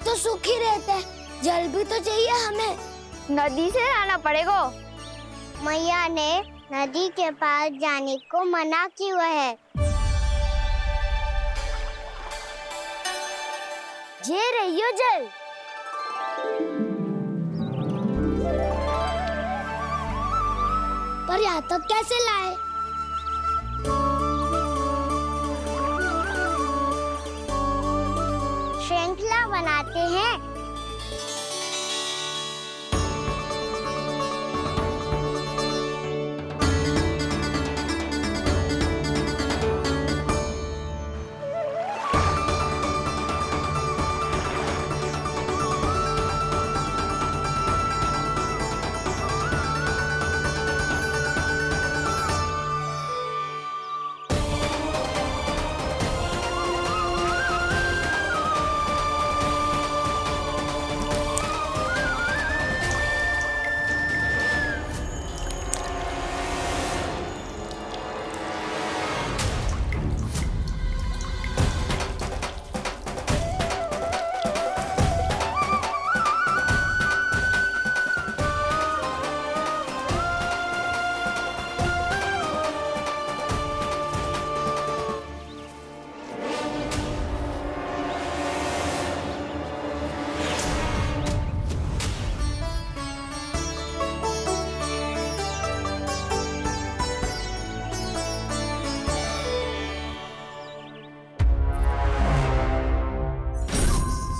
तो सूखी रहता है, जल भी तो चाहिए हमें। नदी से लाना पड़ेगा। मैया ने नदी के पास जाने को मना किया है। ये रहियो जल। पर यहाँ तक कैसे लाए? श्रृंखला बनाते हैं।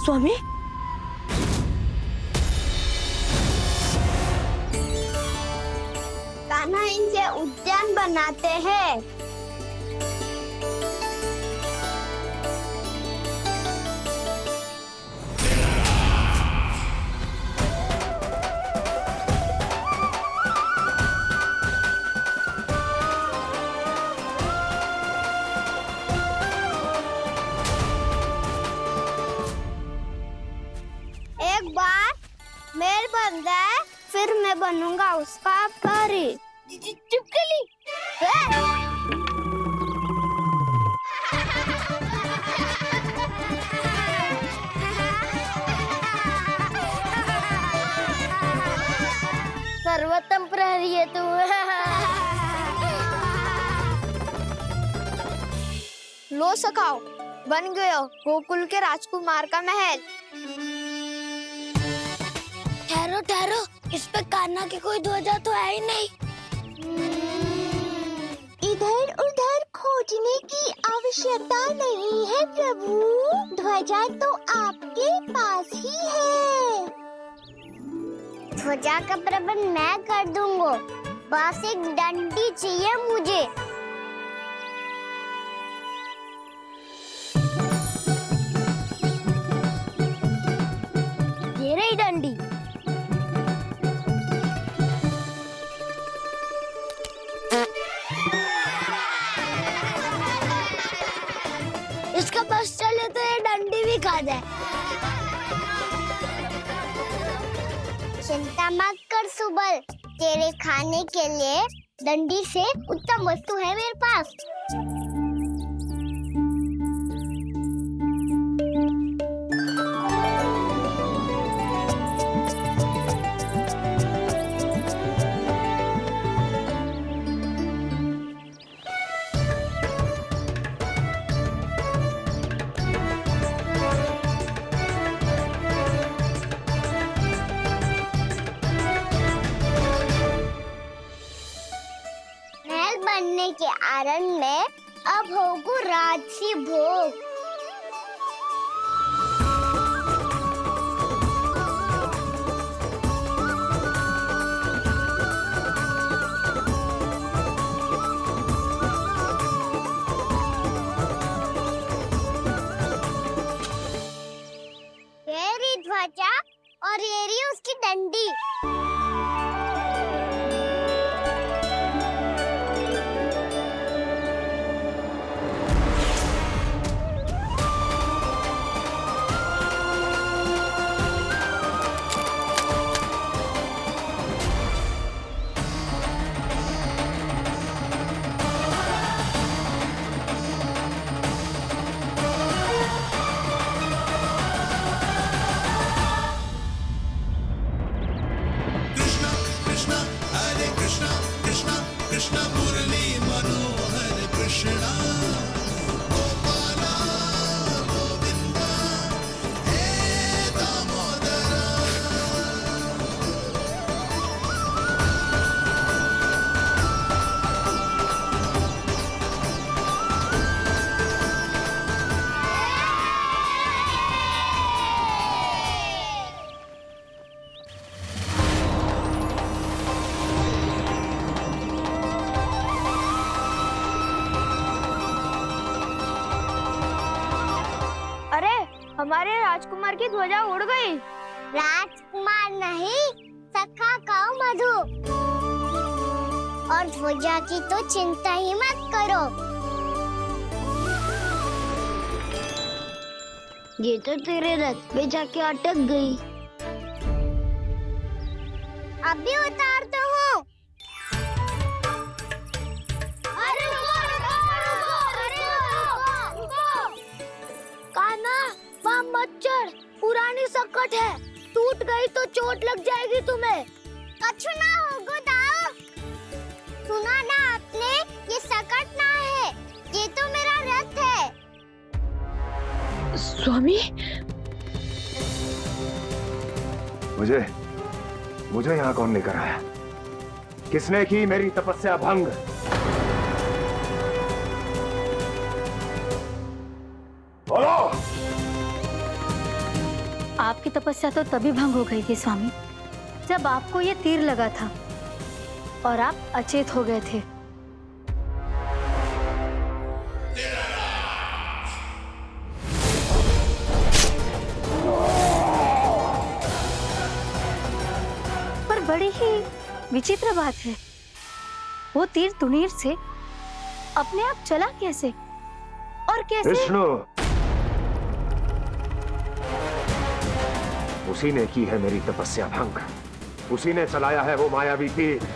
स्वामी, कान्हा इनसे उद्यान बनाते हैं। एक बार मेल बन जाए फिर मैं बनूंगा उसका परी। चुपकली। सर्वोत्तम प्रहरी है तू। लो सखाओ, बन गयो गोकुल के राजकुमार का महल। ठहरो ठहरो, इस पे कान्हा की कोई ध्वजा तो है ही नहीं। इधर उधर खोजने की आवश्यकता नहीं है प्रभु, ध्वजा तो आपके पास ही है। ध्वजा का प्रबंध मैं कर दूंगा, बस एक डंडी चाहिए मुझे। ये रही डंडी। इसका बस चले तो ये डंडी भी खा जाए। चिंता मत कर सुबल, तेरे खाने के लिए डंडी से उत्तम वस्तु है मेरे पास। बनने के आरण में अब होगू राजसी भोग। ये रही ध्वजा और ये रही उसकी डंडी। राजकुमार की ध्वजा उड़ गई। राजकुमार नहीं, सखा कहो मधु। और ध्वजा की तो चिंता ही मत करो। ये तो तेरे रथ पे जाके अटक गई। अभी उतारता हूँ। अरे कान्हा, वहाँ मत चढ़, पुरानी सकट है, टूट गई तो चोट लग जाएगी तुम्हें। कछु ना होगा दाऊ। सुना ना आपने, ये सकट ना है, ये तो मेरा रथ है। स्वामी, मुझे यहाँ कौन लेकर आया? किसने की मेरी तपस्या भंग? बोलो। आपकी तपस्या तो तभी भंग हो गई थी स्वामी, जब आपको ये तीर लगा था और आप अचेत हो गए थे। पर बड़ी ही विचित्र बात है, वो तीर तुनीर से अपने आप चला कैसे और कैसे? विष्णु, उसी ने की है मेरी तपस्या भंग, उसी ने चलाया है वो मायावी तीर।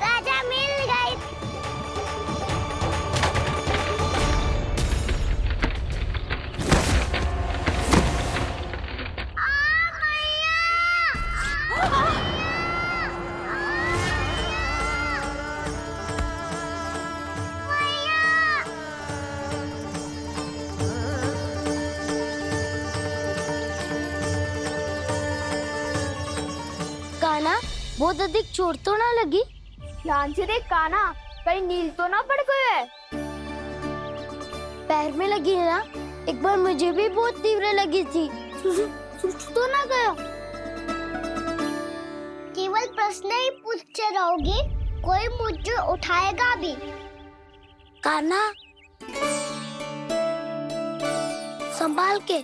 राजा मिल गई। कान्हा, बहुत अधिक चोट तो ना लगी? ध्यान से देख कान्हा, कहीं नील तो ना पड़ गए है। पैर में लगी है ना? एक बार मुझे भी बहुत तीव्र लगी थी। तो ना गया? केवल प्रश्न ही पूछते रहोगे, कोई मुझे उठाएगा भी। कान्हा, संभाल के।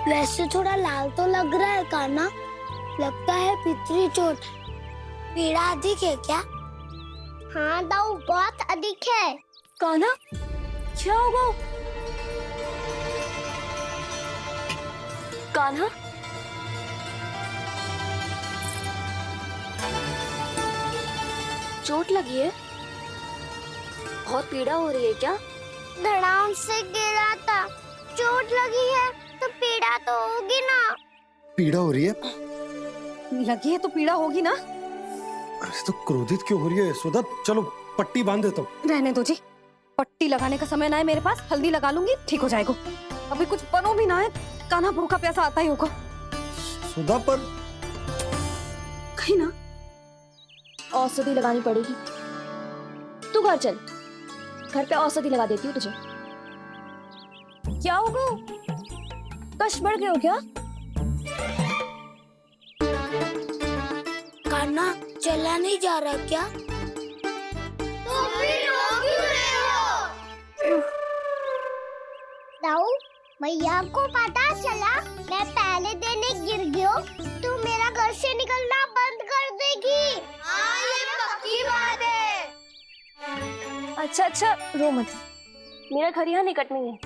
वैसे थोड़ा लाल तो लग रहा है कान्हा, लगता है पितरी चोट। पीड़ा अधिक है क्या? हाँ दाऊ, बहुत अधिक है। कान्हा, क्या होगा? कान्हा, चोट लगी है? बहुत पीड़ा हो रही है क्या? धड़ाम से गिरा था, चोट लगी है तो पीड़ा तो होगी ना। पीड़ा हो रही है? लगी है तो पीड़ा होगी ना। अरे तो क्रोधित क्यों हो रही है यशोदा? चलो पट्टी बांध देता हूँ। रहने दो जी, पट्टी लगाने का समय ना है मेरे पास, हल्दी लगा लूंगी, ठीक हो जाएगा। अभी कुछ बनो भी ना है, कान्हा भूखा प्यासा आता ही होगा। सुधा पर कहीं ना औषधि लगानी पड़ेगी। तू घर चल, घर पे औषधि लगा देती हूँ तुझे। क्या होगा? कष्ट बढ़ गए हो क्या? कान्हा, चला नहीं जा रहा क्या? तो फिर रो क्यों रहे हो? दाऊ, भैया को पता चला मैं पहले दिन ही गिर गया तो मेरा घर से निकलना बंद कर देगी। हाँ, ये पक्की बात है। अच्छा, रो मत। मेरा घर यहाँ निकट में है,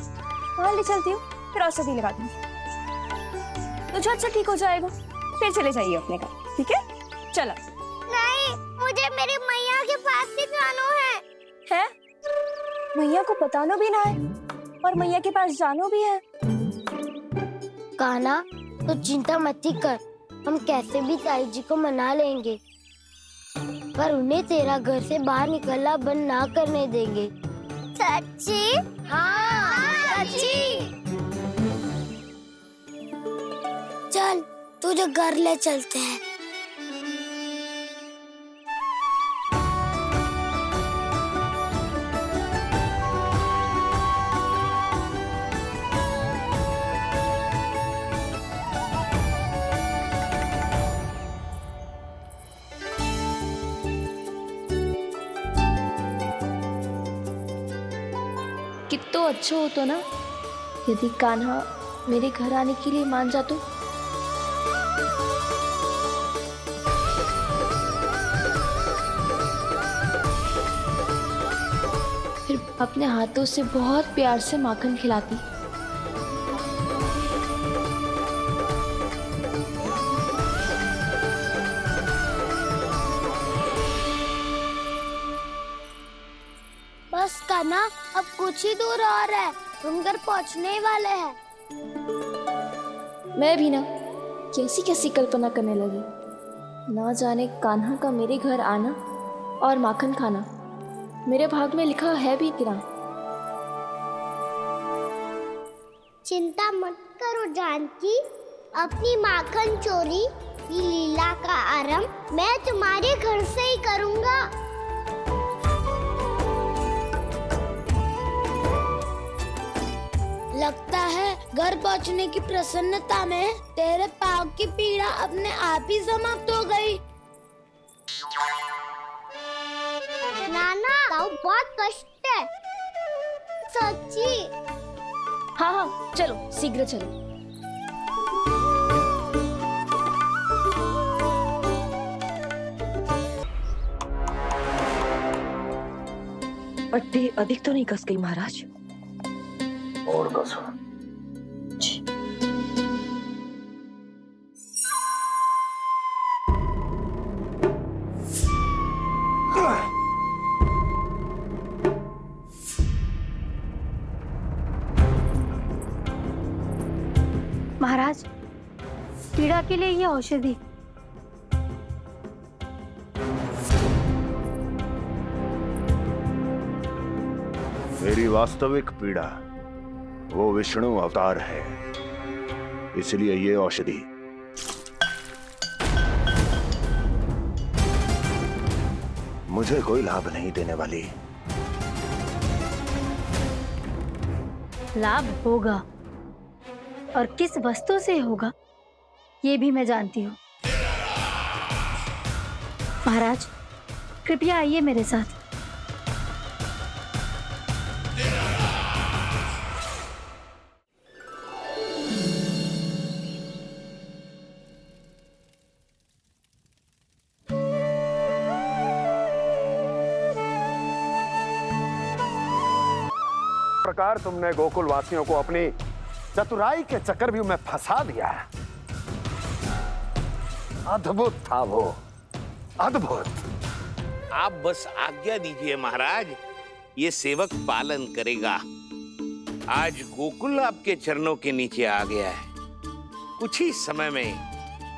वहाँ ले चलती हूँ, फिर औषधि लगा दूंगी। तो झट से ठीक हो जाएगा, फिर चले जाइए अपने घर, ठीक है? चला। नहीं, मुझे मेरी मैया के पास ही जाना है। मैया को बताना भी ना है और मैया के पास जानो भी है। कान्हा, तो चिंता मत ही कर, हम कैसे भी ताई जी को मना लेंगे, पर उन्हें तेरा घर से बाहर निकलना बंद ना करने देंगे। सच्ची? हाँ, सच्ची। चल, तुझे घर ले चलते हैं। कितना अच्छा हो तो ना यदि कान्हा मेरे घर आने के लिए मान जा तो। फिर अपने हाथों से बहुत प्यार से माखन खिलाती। बस कान्हा, अब कुछ ही दूर और है, हम घर पहुंचने ही वाले हैं। मैं भी ना कैसी कैसी कल्पना करने लगी। ना जाने कान्हा का मेरे घर आना और माखन खाना मेरे भाग में लिखा है भी कि ना। चिंता मत करो जानकी, अपनी माखन चोरी की लीला का आरंभ मैं तुम्हारे घर से ही करूंगा। लगता है घर पहुंचने की प्रसन्नता में तेरे पाँव की पीड़ा अपने आप ही समाप्त हो गई। नाना, पाँव बहुत कष्ट है। सच्ची? हाँ हाँ, चलो शीघ्र चलो। पट्टी अधिक तो नहीं कस गई महाराज? और कसो। महाराज, पीड़ा के लिए ये औषधि। मेरी वास्तविक पीड़ा वो विष्णु अवतार है, इसलिए ये औषधि। मुझे कोई लाभ नहीं देने वाली। लाभ होगा, और किस वस्तु से होगा ये भी मैं जानती हूँ। महाराज, कृपया आइए मेरे साथ। प्रकार तुमने गोकुल वासियों को अपनी चतुराई के चक्रव्यूह में फंसा दिया है। अद्भुत था वो, अद्भुत। आप बस आज्ञा दीजिए महाराज, ये सेवक पालन करेगा। आज गोकुल आपके चरणों के नीचे आ गया है। कुछ ही समय में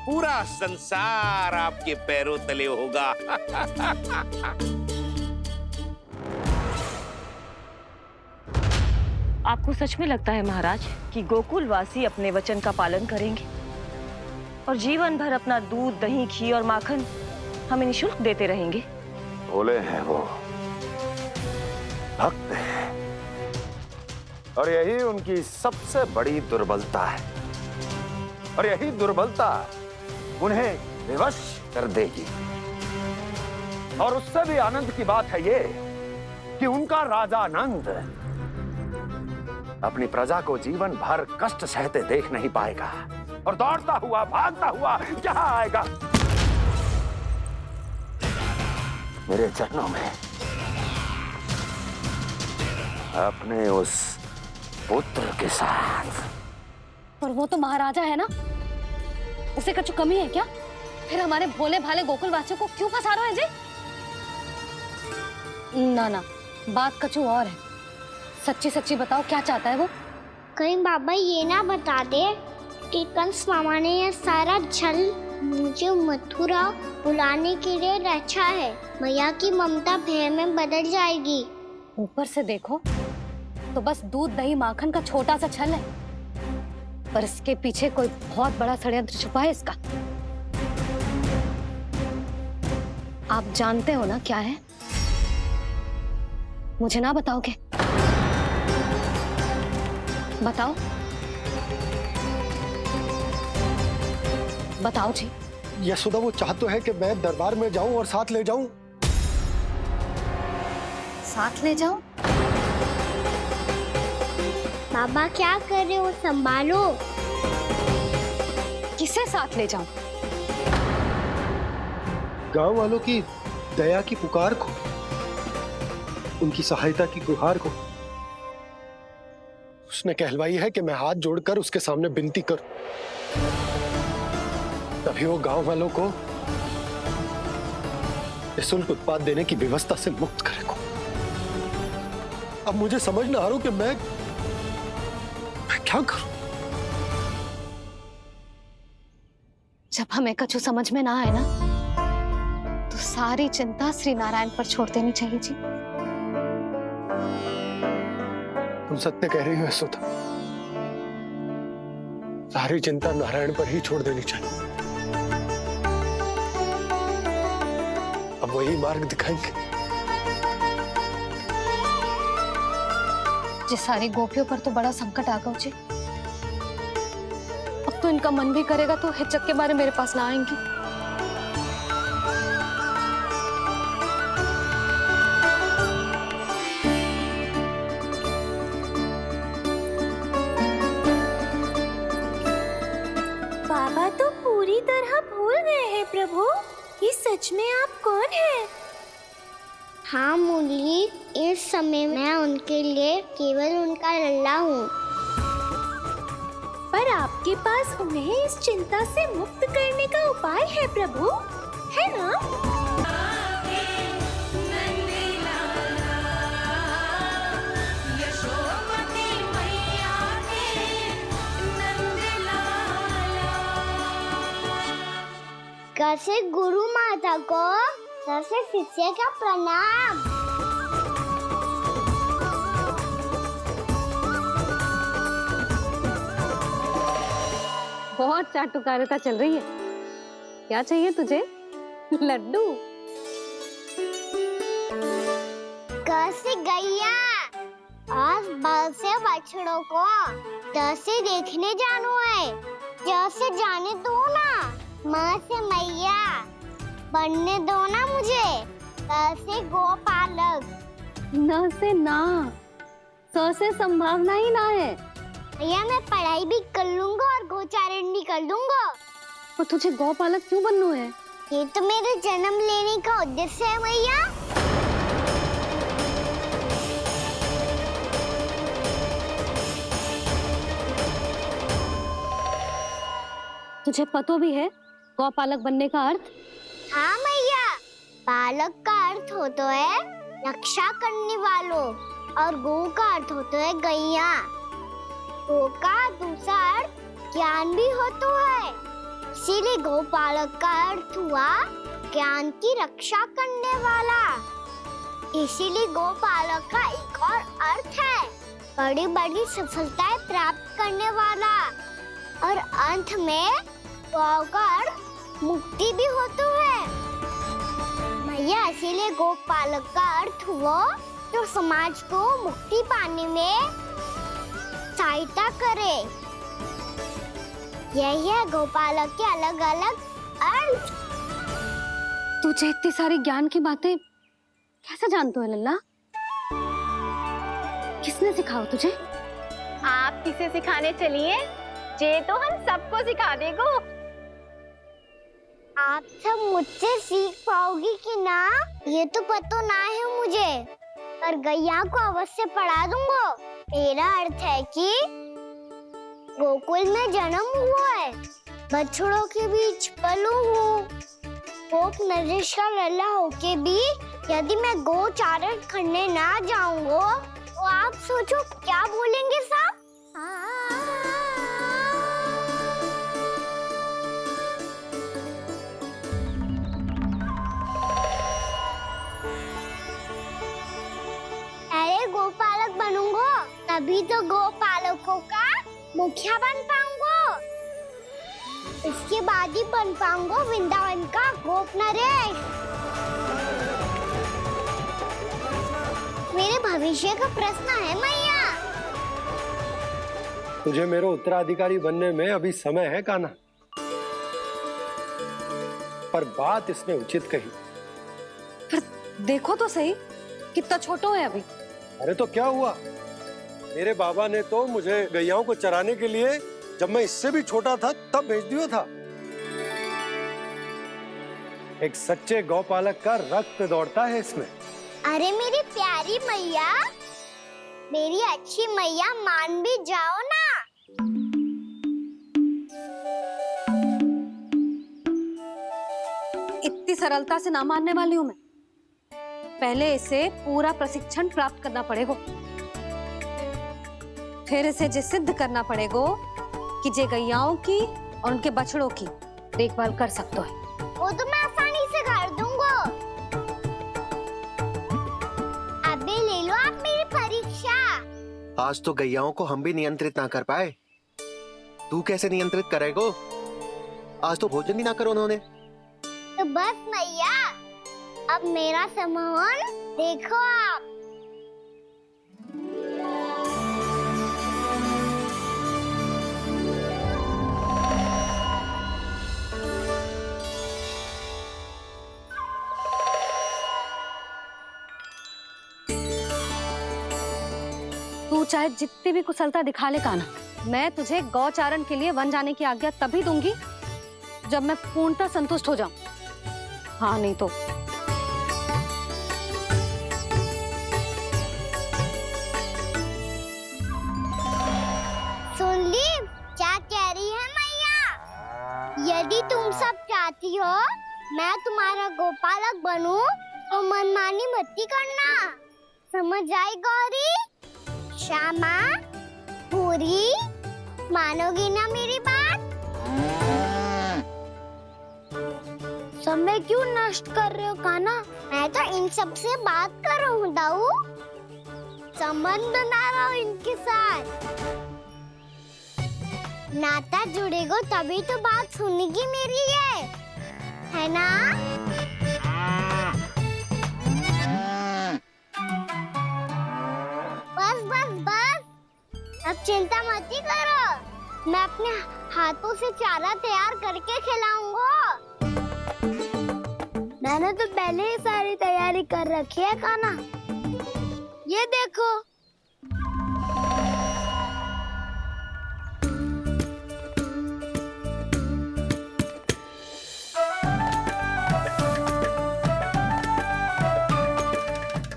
पूरा संसार आपके पैरों तले होगा। आपको सच में लगता है महाराज कि गोकुलवासी अपने वचन का पालन करेंगे और जीवन भर अपना दूध, दही, घी और माखन हमें निःशुल्क देते रहेंगे? भोले हैं वो, भक्त हैं, और यही उनकी सबसे बड़ी दुर्बलता है। और यही दुर्बलता उन्हें विवश कर देगी। और उससे भी आनंद की बात है ये कि उनका राजा नंद अपनी प्रजा को जीवन भर कष्ट सहते देख नहीं पाएगा और दौड़ता हुआ, भागता हुआ यहाँ आएगा मेरे चरणों में, अपने उस पुत्र के साथ। और वो तो महाराजा है ना, उसे कुछ कमी है क्या? फिर हमारे भोले भाले गोकुल वासियों को क्यों फंसा रहे हो जी? ना ना, बात कुछ और है। सच्ची सच्ची बताओ, क्या चाहता है वो? कहीं बाबा ये ना बता दे कि कंस मामा ने यह सारा छल मुझे मथुरा बुलाने के लिए रचा है। मैया की ममता भय में बदल जाएगी। ऊपर से देखो तो बस दूध दही माखन का छोटा सा छल है, पर इसके पीछे कोई बहुत बड़ा षड्यंत्र छुपा है इसका। आप जानते हो ना क्या है? मुझे ना बताओगे? बताओ बताओ जी। यशोदा वो चाह तो है कि मैं दरबार में जाऊं और साथ ले जाऊं। साथ ले जाओ? बाबा क्या कर रहे हो, संभालो। किसे साथ ले जाऊं? गांव वालों की दया की पुकार को, उनकी सहायता की गुहार को। उसने कहलवाई है कि मैं हाथ जोड़कर उसके सामने विनती करूं, तभी वो गांव वालों को निःशुल्क उत्पाद देने की व्यवस्था से मुक्त करेगा। अब मुझे समझ ना आ रहा कि मैं क्या करूं। जब हमें कछु समझ में ना आए ना, तो सारी चिंता श्री नारायण पर छोड़ देनी चाहिए जी। तुम सत्य कह रही हो यशोदा, सारी चिंता नारायण पर ही छोड़ देनी चाहिए। अब वही मार्ग दिखाएंगे। जिस सारी गोपियों पर तो बड़ा संकट आ गया जी। अब तो इनका मन भी करेगा तो हिचक के बारे मेरे पास ना आएंगी। बाबा तो पूरी तरह भूल गए हैं प्रभु, ये सच में आप कौन हैं? हाँ मुरली, इस समय मैं उनके लिए केवल उनका लल्ला हूँ। पर आपके पास उन्हें इस चिंता से मुक्त करने का उपाय है प्रभु, है ना? कैसे गुरु माता को, कैसे शिष्य का प्रणाम। बहुत चाटुकारिता चल रही है। क्या चाहिए तुझे? लड्डू? कैसे गैया आज बल से बछड़ों को कैसे देखने जानो है, जैसे जाने दो ना, माँ से मैया बनने दो ना मुझे। कैसे गोपालक। न से ना, स से संभावना ही ना है। भैया मैं पढ़ाई भी कर लूंगा और गोचारण भी कर दूंगा। तो तुझे गौपालक क्यों बनना है? ये तो मेरे जन्म लेने का उद्देश्य है भैया। तुझे पता भी है गौपालक बनने का अर्थ? हाँ मैया, पालक का अर्थ होता है रक्षा करने वालों और गौ का अर्थ होता है गैया। गौ का दूसरा अर्थ ज्ञान भी होता है, इसीलिए गौपालक का अर्थ हुआ ज्ञान की रक्षा करने वाला। इसीलिए गौपालक का एक और अर्थ है बड़ी बड़ी सफलताएं प्राप्त करने वाला, और अंत में गौ का अर्थ मुक्ति भी होता है। भैया इसीलिए गोपालक का अर्थ हुआ जो समाज को मुक्ति पाने में सहायता करे। यही है गोपालक के अलग अलग अर्थ। तुझे इतनी सारी ज्ञान की बातें कैसे जानते हो लल्ला? किसने सिखाओ तुझे? आप किसे सिखाने चलिए, जे तो हम सबको सिखा देगो। आप सब मुझसे सीख पाओगी कि ना ये तो पता ना है मुझे, पर गैया को अवश्य पढ़ा दूंगा। मेरा अर्थ है कि गोकुल में जन्म हुआ है, बछड़ों के बीच पलू हूँ। गोप नरेश का लल्ला होके भी यदि मैं गोचारण करने ना जाऊंगा तो आप सोचो क्या बोलेंगे साहब? अरे गोपालक बनूंगा तभी तो गोपालकों का मुखिया बन पाऊंगा। इसके बाद ही बन पाऊंगा वृंदावन का गोप नरेश। मेरे भविष्य का प्रश्न है मैया। तुझे मेरे उत्तराधिकारी बनने में अभी समय है कान्हा, पर बात इसने उचित कही। पर देखो तो सही, कितना छोटो है अभी। अरे तो क्या हुआ, मेरे बाबा ने तो मुझे गैयाओं को चराने के लिए जब मैं इससे भी छोटा था तब भेज दिया था। एक सच्चे गौपालक का रक्त दौड़ता है इसमें। अरे मेरी प्यारी मैया, मेरी अच्छी मैया, मान भी जाओ ना। इतनी सरलता से ना मानने वाली हूँ मैं। पहले इसे पूरा प्रशिक्षण प्राप्त करना पड़ेगा, फिर इसे जे सिद्ध करना पड़ेगा कि जे गैयाओं की और उनके बछड़ों की देखभाल कर सकता है। वो तो मैं आसानी से कर दूंगा। अबे ले लो आप मेरी परीक्षा। आज तो गैयाओं को हम भी नियंत्रित ना कर पाए, तू कैसे नियंत्रित करेगो? आज तो भोजन ही ना करो उन्होंने। तो बस मैया, अब मेरा सम्मान देखो आप। तू चाहे जितनी भी कुशलता दिखा ले कान्हा, मैं तुझे गौचारण के लिए वन जाने की आज्ञा तभी दूंगी जब मैं पूर्णतः संतुष्ट हो जाऊं। हाँ नहीं तो सुन ली क्या कह रही है मैया? यदि तुम सब चाहती हो मैं तुम्हारा गोपालक बनूं तो मनमानी मत करना, समझ आई गौरी? श्यामा, पूरी, मानोगी ना मेरी बात? समय क्यों नष्ट कर रहे हो कान्हा? मैं तो इन सब से बात कर रहा हूँ दाऊ, संबंध बना रहा हूँ इनके साथ। नाता जुड़ेगा तभी तो बात सुनेगी मेरी है ना? बस बस बस, अब चिंता मत ही करो, मैं अपने हाथों से चारा तैयार करके खिलाऊंगा। मैंने तो पहले ही सारी तैयारी कर रखी है कान्हा, ये देखो।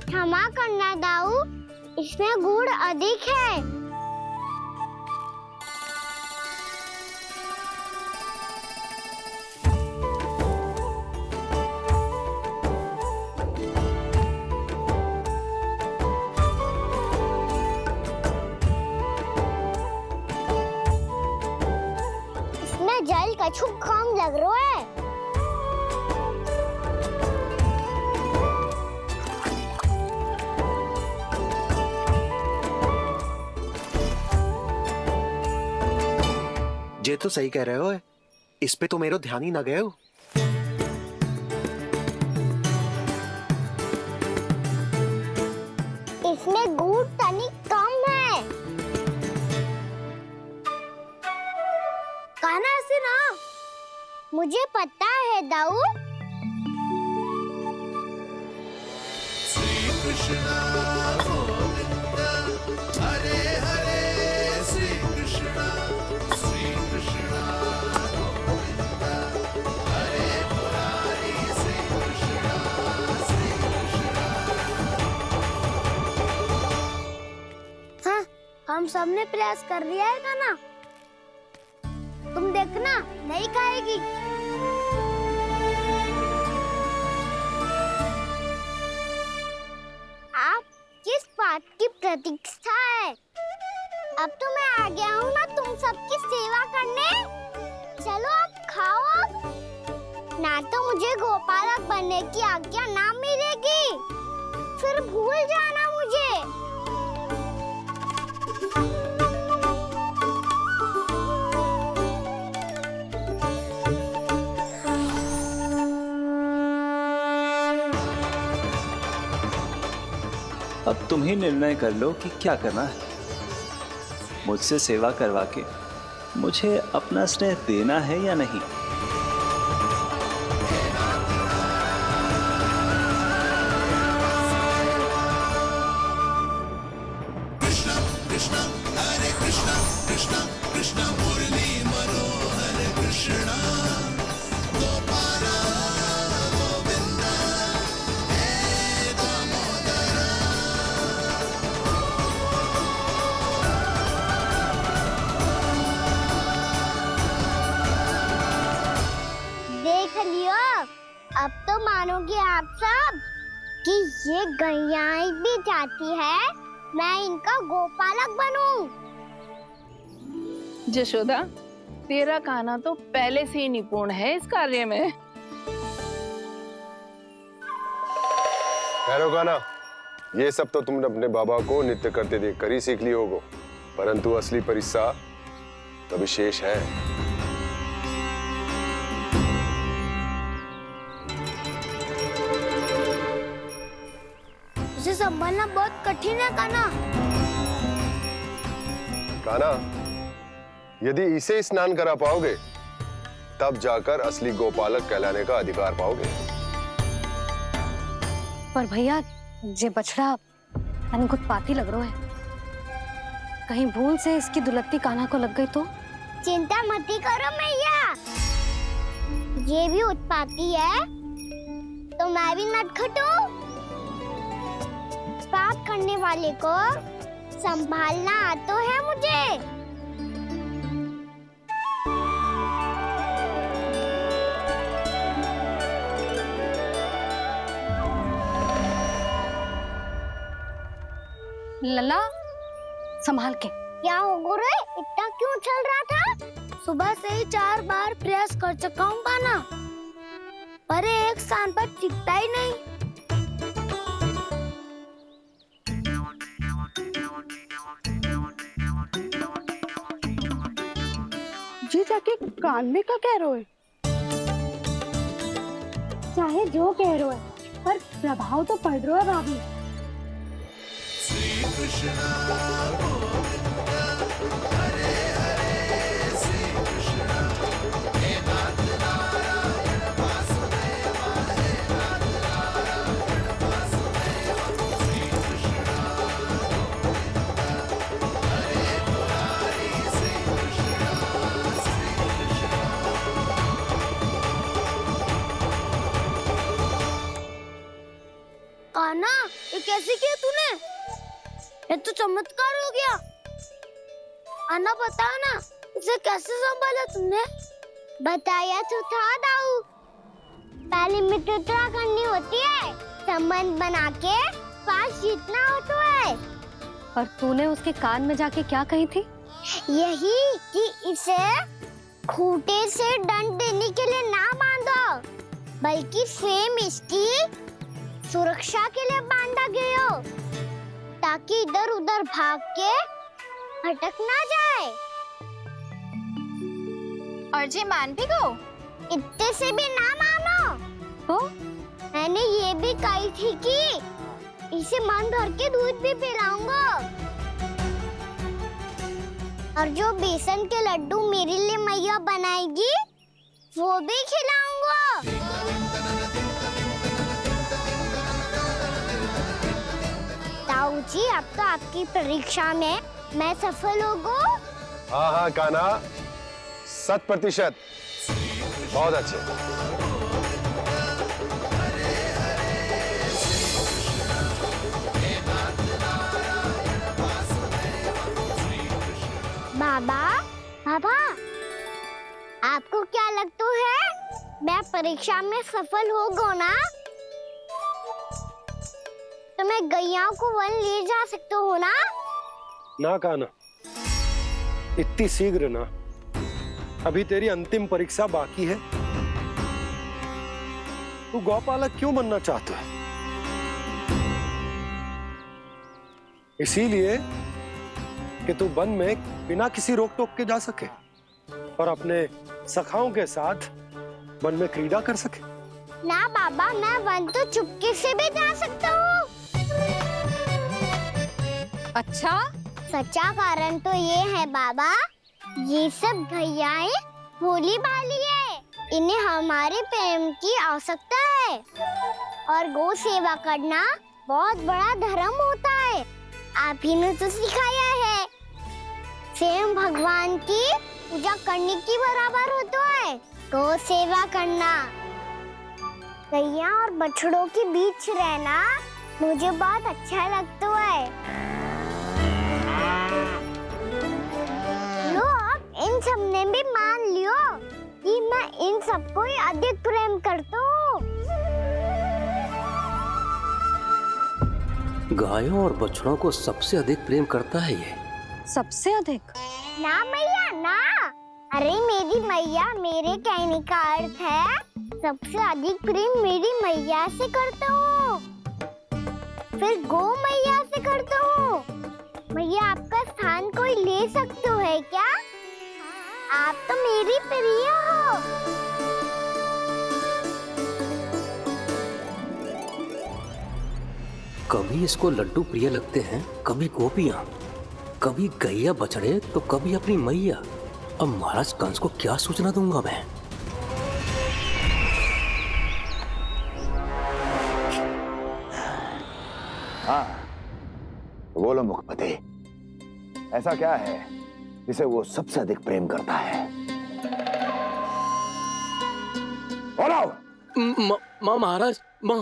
क्षमा करना दाऊ, इसमें गुड़ अधिक है। इसमें जल कछु कम लग रहा है। ये तो सही कह रहे हो, इस पे तो मेरो ध्यान ही ना गए हो। इसमें गुड़ तनिक कम है। कान्हा ऐसे ना। मुझे पता है दाऊ। श्री कृष्णा गोविंद हरे हरे, श्री कृष्णा गोविंद हरे मुरारी, श्री कृष्णा हाँ, हम सबने प्रयास कर लिया है कान्हा। तुम देखना नहीं खाएगी। आप किस बात की प्रतीक्षा है? अब तो मैं आ गया हूँ ना तुम सबकी सेवा करने। चलो अब खाओ अब। ना तो मुझे गोपालक बनने की आज्ञा ना मिलेगी, फिर भूल जाना मुझे। अब तुम ही निर्णय कर लो कि क्या करना है। मुझसे सेवा करवा के मुझे अपना स्नेह देना है या नहीं। कृष्ण कृष्ण हरे कृष्ण कृष्ण कृष्ण मुरली मनोहर कृष्ण गोपाल गोविंद हे दामोदर। देख लियो, अब तो मानोगे आप सब कि ये गैयाएं भी चाहती है मैं इनका गोपालक बनूं। जशोदा, तेरा कान्हा तो पहले से ही निपुण है इस कार्य में। खैर कान्हा, ये सब तो तुमने अपने बाबा को नृत्य करते देख कर ही सीख ली होगो, परंतु असली परिश्रम तो विशेष है। उसे संभालना बहुत कठिन है कान्हा। कान्हा, यदि इसे स्नान करा पाओगे तब जाकर असली गोपालक कहलाने का अधिकार पाओगे। पर भैया, ये बछड़ा यानी उत्पाती लग रहा है। कहीं भूल से इसकी दुलत्ती कान्हा को लग गई तो? चिंता मत करो मैया, ये भी उत्पाती है तो मैं भी नटखट हूँ। पाप करने वाले को संभालना आता है मुझे। लला, संभाल के। क्या हो गुरु, इतना क्यों चल रहा था? सुबह से ही 4 बार प्रयास कर चुका हूँ कान्हा, पर एक स्थान पर टिकता ही नहीं। जी जाके कान में का कह रहे हो? चाहे जो कह रहे हो, पर प्रभाव तो पड़ रहा है भाभी। श्री कृष्ण गोविंद हरे हरे श्री कृष्ण हे नाथ नारायण वासुदेव हे नाथ नारायण वासुदेव। श्री कृष्ण गोविंद हरे मुरारी श्री कृष्ण श्री कृष्ण। कान्हा, ये कैसे किया तूने? ये तो चमत्कार हो गया। आना बताओ ना, इसे कैसे संभाला तुमने? बताया तो था दाऊ, पहले मित्रता करनी होती है, संबंध बना के पास जीतना होता है। पर तूने उसके कान में जाके क्या कही थी? यही कि इसे खूंटे से दंड देने के लिए ना बांधो, बल्कि फेम इसकी सुरक्षा के लिए बांधा गया हो, ताकि इधर उधर भाग के भटक ना जाए। और जी मान भी गो? इतने से भी ना मानो तो? मैंने ये भी कही थी कि इसे मन भर के दूध भी पिलाऊंगा, और जो बेसन के लड्डू मेरे लिए मैया बनाएगी वो भी खिलाऊंगा। ताऊ जी, अब तो आपकी परीक्षा में मैं सफल हो गो। हाँ हाँ कान्हा, 100%। बहुत अच्छे। बाबा, बाबा, परीक्षा में सफल होगो ना तो मैं गैया को वन ले जा सकते हो ना? ना कान्हा, इतनी शीघ्र ना। अभी तेरी अंतिम परीक्षा बाकी है। तू गौपालक क्यों बनना चाहता है? इसीलिए कि तू वन में बिना किसी रोक टोक के जा सके और अपने सखाओं के साथ वन में क्रीड़ा कर सके। ना बाबा, मैं वन तो चुपके से भी जा सकता हूँ। अच्छा, सच्चा कारण तो ये है बाबा, ये सब गैयाएं भोली भाली है, इन्हें हमारे प्रेम की आवश्यकता है और गौ सेवा करना बहुत बड़ा धर्म होता है। आप ही ने तो सिखाया है, स्वयं भगवान की पूजा करने की बराबर होता है गौ सेवा करना। गैया और बछड़ों के बीच रहना मुझे बहुत अच्छा लगता है। लो, अब इन सब ने भी मान लियो कि मैं इन सबको ही अधिक प्रेम करता हूँ। गायों और बछड़ों को सबसे अधिक प्रेम करता है ये। सबसे अधिक? ना मैया ना, अरे मेरी मैया, मेरे कहने का अर्थ है सबसे अधिक प्रेम मेरी मैया से करता हूँ, फिर गौ मैया से करता हूँ। मैया, आपका स्थान कोई ले सकते है क्या? आप तो मेरी प्रिय हो। कभी इसको लड्डू प्रिय लगते हैं, कभी गोपियां, कभी गैया बछड़े, तो कभी अपनी मैया। अब महाराज कंस को क्या सूचना दूंगा मैं? हाँ, बोलो मुखपति, ऐसा क्या है जिसे वो सबसे अधिक प्रेम करता है? बोलो। माँ महाराज, माँ